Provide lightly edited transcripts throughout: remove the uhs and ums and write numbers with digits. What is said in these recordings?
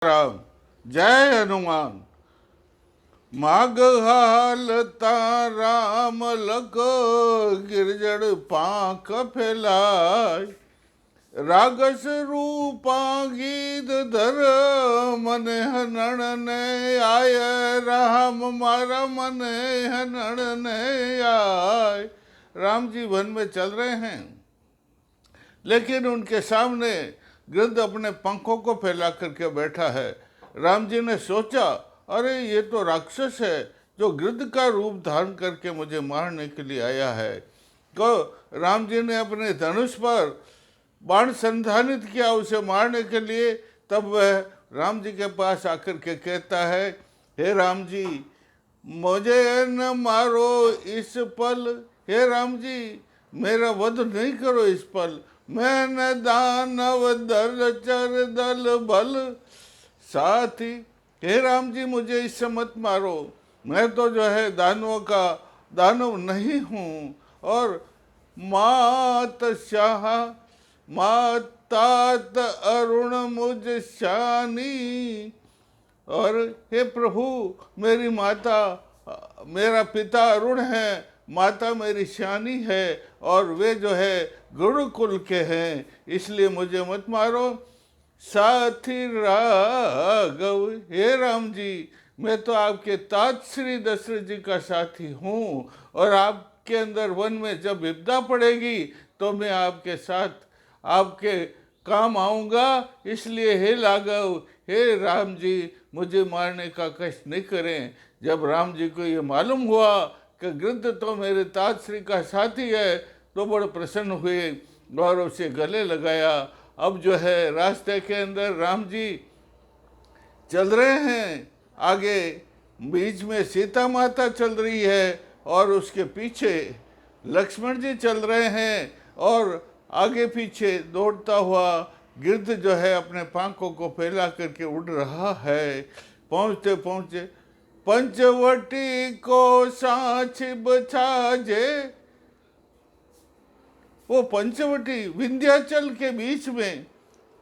राम। जय हनुमान। माघ हालता राम लखो, गिरजड़ पाख फैलाय। रागस रूपा गीत धर, मन हनन ने आय। राम मारा मन हनन ने आय। राम जी वन में चल रहे हैं, लेकिन उनके सामने गिद्ध अपने पंखों को फैला करके बैठा है। राम जी ने सोचा, अरे ये तो राक्षस है जो गिद्ध का रूप धारण करके मुझे मारने के लिए आया है। तो राम जी ने अपने धनुष पर बाण संधानित किया उसे मारने के लिए। तब वह राम जी के पास आकर के कहता है, हे राम जी, मुझे न मारो इस पल। हे राम जी, मेरा वध नहीं करो इस पल। मैं न दानव दल चर दल बल साथी। हे राम जी, मुझे इससे मत मारो। मैं तो जो है दानवों का दानव नहीं हूँ। और मात शाह मातात अरुण मुझ शानी। और हे प्रभु, मेरी माता, मेरा पिता अरुण है, माता मेरी शानी है, और वे जो है गुरुकुल के हैं, इसलिए मुझे मत मारो। साथी राघव, हे राम जी, मैं तो आपके तात श्री दशरथ जी का साथी हूँ, और आपके अंदर वन में जब विपदा पड़ेगी तो मैं आपके साथ आपके काम आऊँगा। इसलिए हे लाघव, हे राम जी, मुझे मारने का कष्ट नहीं करें। जब राम जी को ये मालूम हुआ कि गिद्ध तो मेरे तात श्री का साथी है, तो बड़े प्रसन्न हुए और उसे गले लगाया। अब जो है रास्ते के अंदर राम जी चल रहे हैं, आगे बीच में सीता माता चल रही है, और उसके पीछे लक्ष्मण जी चल रहे हैं, और आगे पीछे दौड़ता हुआ गिद्ध जो है अपने पंखों को फैला करके उड़ रहा है। पहुँचते पहुँचे पंचवटी को साँच बछाजे। वो पंचवटी विंध्याचल के बीच में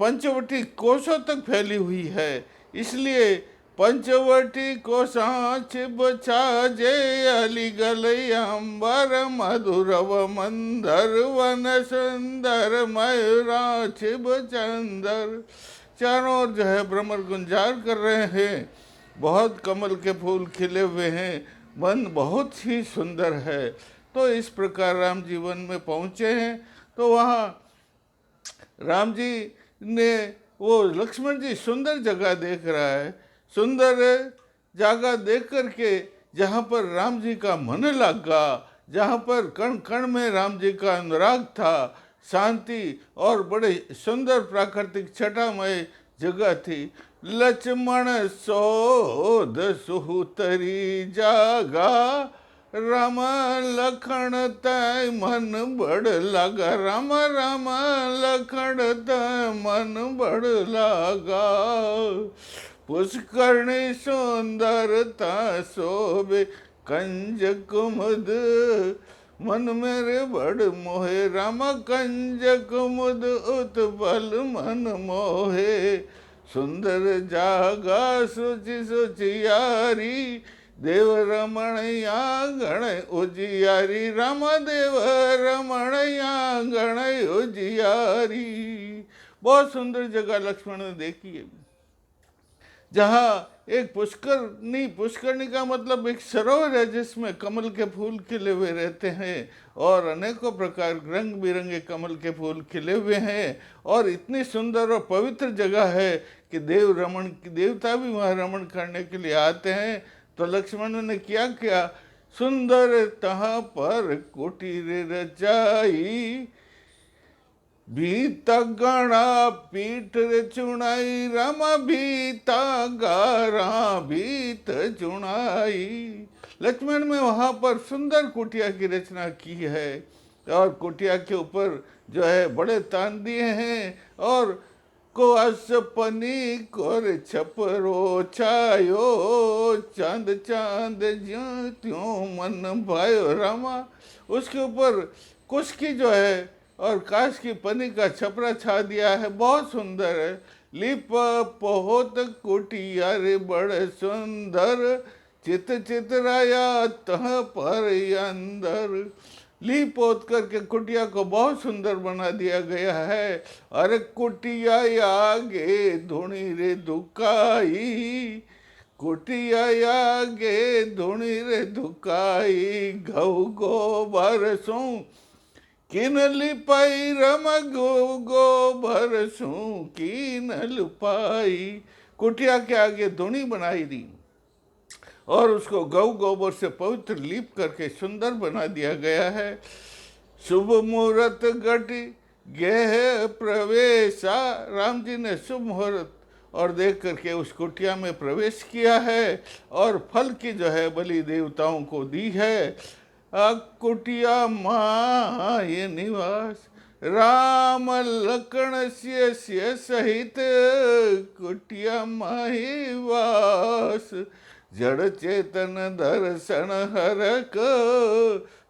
पंचवटी कोसों तक फैली हुई है, इसलिए पंचवटी को साँच बछाजे। अलीगल अंबर मधुरव मंदर, वन सुंदर मयूराक्ष बचंदर। चारों ओर जो है भ्रमर गुंजार कर रहे हैं, बहुत कमल के फूल खिले हुए हैं, वन बहुत ही सुंदर है। तो इस प्रकार राम जी वन में पहुँचे हैं। तो वहाँ राम जी ने, वो लक्ष्मण जी सुंदर जगह देख रहा है, सुंदर जगह देख करके जहाँ पर राम जी का मन लगा, जहाँ पर कण कण में राम जी का अनुराग था, शांति और बड़े सुंदर प्राकृतिक छटामय जगह थी। लक्ष्मण सोध सुहुतरी जागा, राम लखन तय मन बड़ लगा। राम राम लखन तय मन बड़ लगा। पुष्करणी सुंदरता शोभे, कंज कुमुद मन मेरे बड़ मोहे। राम कंज कुमुद उत्पल मन मोहे। सुंदर जागा सुचि सुचियारी, देव रमणया गण उजियारी। राम देव रमणया गण उजियारी। बहुत सुंदर जगह लक्ष्मण ने देखी है, जहाँ एक पुष्करणी का मतलब एक सरोवर है जिसमें कमल के फूल खिले हुए रहते हैं, और अनेकों प्रकार रंग बिरंगे कमल के फूल खिले हुए हैं, और इतनी सुंदर और पवित्र जगह है कि देवता भी वहाँ रमण करने के लिए आते हैं। तो लक्ष्मण ने क्या किया, सुंदर तहाँ पर कुटीर रचाई, भीता गणा पीठ चुनाई। राम भीता गारा भीत चुनाई। लक्ष्मण ने वहाँ पर सुंदर कुटिया की रचना की है, और कुटिया के ऊपर जो है बड़े तान दिए हैं, और को असपनी कोर छपरो छायो, चांद चांद ज्यों त्यों मन भायो। रामा, उसके ऊपर कुश की जो है और काश की पनी का छपरा छा दिया है, बहुत सुंदर है। लिप पोत कुटिया रे बड़ सुंदर, चित चितराया तह पर अंदर। लीप पोत करके कुटिया को बहुत सुंदर बना दिया गया है। अरे कुटिया आगे धुनी रे दुकाई, कुटिया आगे धुनी रे दुकाई, घऊ गोबर सू किन लिपाई, रम गोबर सू किन लिपाई। कुटिया के आगे धुनी बनाई दी और उसको गौ गोबर से पवित्र लीप करके सुंदर बना दिया गया है। शुभ मुहूर्त घटी गेह प्रवेशा, राम जी ने शुभ मुहूर्त और देख करके उस कुटिया में प्रवेश किया है और फल की जो है बलि देवताओं को दी है। कुटिया माय निवास, राम लखन सिय सहित, कुटिया माही वास। जड़ चेतन दर्शन हरक,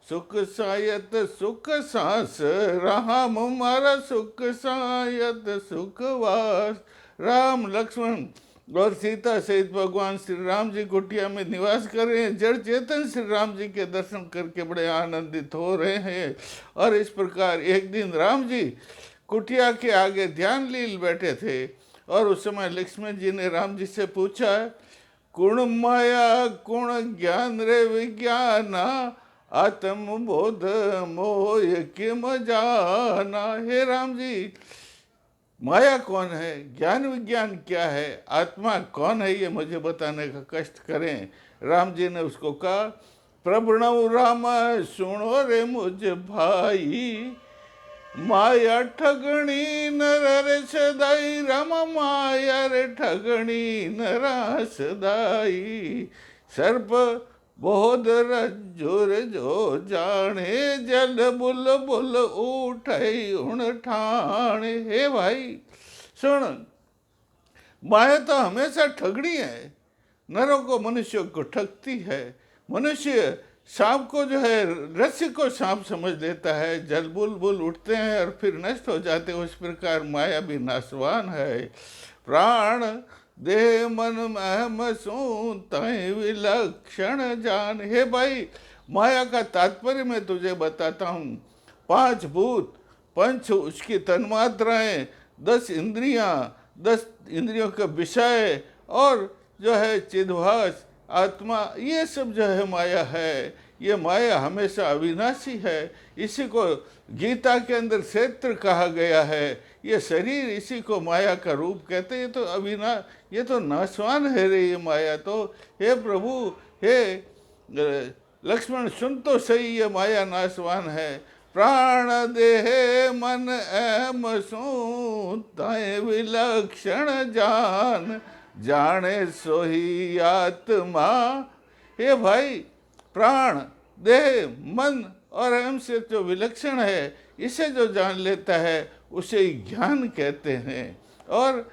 सुख सायत सुख सांस, राम मारा सुख सायत सुख वास। राम लक्ष्मण और सीता सहित भगवान श्री राम जी कुटिया में निवास कर रहे हैं। जड़ चेतन श्री राम जी के दर्शन करके बड़े आनंदित हो रहे हैं। और इस प्रकार एक दिन राम जी कुटिया के आगे ध्यान लील बैठे थे और उस समय लक्ष्मण जी ने राम जी से पूछा, कुण माया कुण ज्ञान रे विज्ञाना, आत्म बोध मोह किम जाना। हे राम जी, माया कौन है, ज्ञान विज्ञान क्या है, आत्मा कौन है, ये मुझे बताने का कष्ट करें। राम जी ने उसको कहा, प्रभु राम सुनो रे मुझ भाई, माया ठगणी नर सदाई, राम माया रे ठगणी नरा सदाई। सर्प बहुत रज्जुर जो जाने, जल बुल बुल उठई उण ठाणे। हे भाई सुन, माया तो हमेशा ठगनी है, नरों को मनुष्यों को ठगती है। मनुष्य सांप को जो है रस्सी को सांप समझ लेता है, जल बुल बुल उठते हैं और फिर नष्ट हो जाते हैं। उस प्रकार माया भी नाशवान है। प्राण देह मन महम सू तय विलक्षण जान। हे भाई, माया का तात्पर्य मैं तुझे बताता हूँ। 5 भूत, पंच उसकी तन्मात्राएं, 10 इंद्रियां, 10 इंद्रियों का विषय और जो है चिद्भास आत्मा, ये सब जो है माया है। ये माया हमेशा अविनाशी है। इसी को गीता के अंदर क्षेत्र कहा गया है। ये शरीर, इसी को माया का रूप कहते हैं। ये तो नाशवान है रे ये माया तो। हे प्रभु, हे लक्ष्मण, सुन तो सही, ये माया नाशवान है। प्राण देह मन एम सू तय विलक्षण जान, जाने सोही आत्मा। हे भाई, प्राण देह मन और अहम से जो विलक्षण है, इसे जो जान लेता है उसे ही ज्ञान कहते हैं। और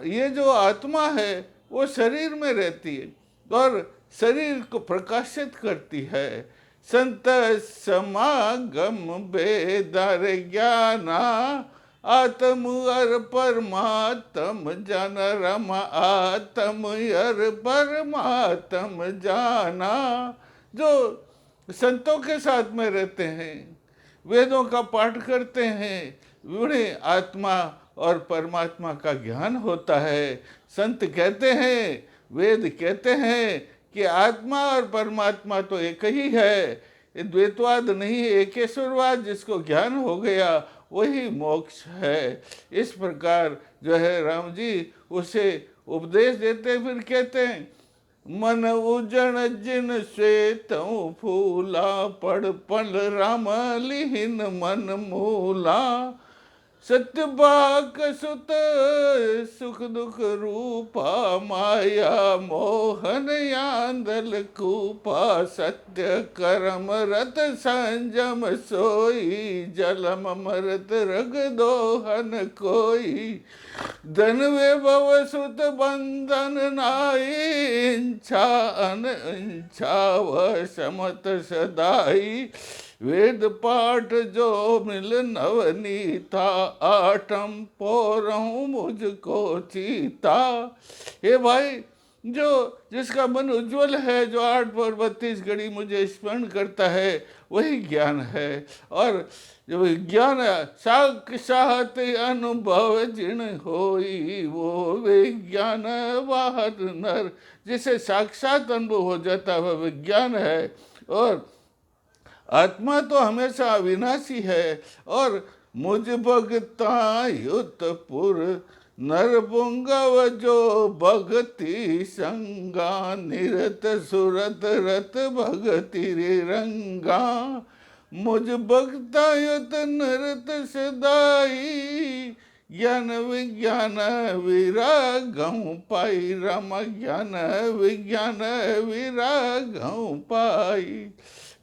ये जो आत्मा है वो शरीर में रहती है और शरीर को प्रकाशित करती है। संत समागम बेदार ज्ञाना, आत्म अर परमात्म जान, रमा आत्म अर परमात्म जाना। जो संतों के साथ में रहते हैं, वेदों का पाठ करते हैं, उन्हें आत्मा और परमात्मा का ज्ञान होता है। संत कहते हैं, वेद कहते हैं कि आत्मा और परमात्मा तो एक ही है, ये द्वैतवाद नहीं, एकेश्वरवाद। जिसको ज्ञान हो गया वही मोक्ष है। इस प्रकार जो है राम जी उसे उपदेश देते, फिर कहते हैं, मन उजण जिन श्वेतों फूला, पड़ पल राम लिहिन मन मूला। सत्य बाक सुत सुख दुख रूपा, माया मोहन यांदल कूपा। सत्य कर्म रत संजम सोई, जलम मरत रग दोहन कोई। धन वैभव सुत बंधन नाई, इच्छा अन इच्छा व समत सदाई। वेद पाठ जो मिल नवनीता, आठम पोरहूँ मुझको चीता। हे भाई, जिसका मन उज्जवल है, जो 8 और 32 घड़ी मुझे स्मरण करता है, वही ज्ञान है। और जो विज्ञान साक्षात अनुभव जिन होई, वो विज्ञान बाहर नर। जिसे साक्षात अनुभव हो जाता है वह विज्ञान है। और आत्मा तो हमेशा अविनाशी है। और मुझ भगता युतपुर नरपुंगव जो भगति संगा, निरत सुरत रत भगति रे रंगा। मुझ भक्ता युत नरत सदाई, ज्ञान विज्ञान विरागहु पाई। राम ज्ञान विज्ञान विरागहु पाई।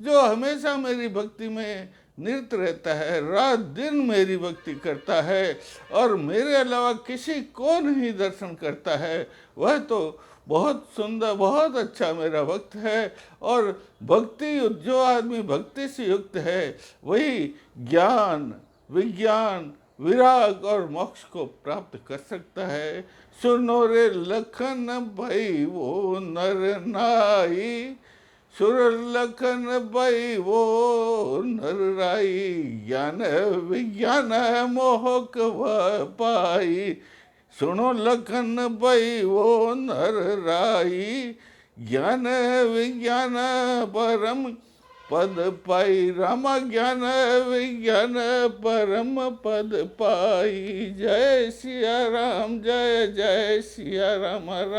जो हमेशा मेरी भक्ति में निरत रहता है, रात दिन मेरी भक्ति करता है और मेरे अलावा किसी को नहीं दर्शन करता है, वह तो बहुत सुंदर, बहुत अच्छा मेरा भक्त है। और भक्ति, जो आदमी भक्ति से युक्त है, वही ज्ञान विज्ञान विराग और मोक्ष को प्राप्त कर सकता है। सुनो रे लखन भाई वो नर नाई, सुर लखन भाई वो नर राई। ज्ञान विज्ञान मोहक वह पाई, सुनो लखन भाई वो नर राई। ज्ञान विज्ञान परम पद पाई। राम ज्ञान विज्ञान परम पद पाई। जय सिया राम, जय जय सिया राम। राम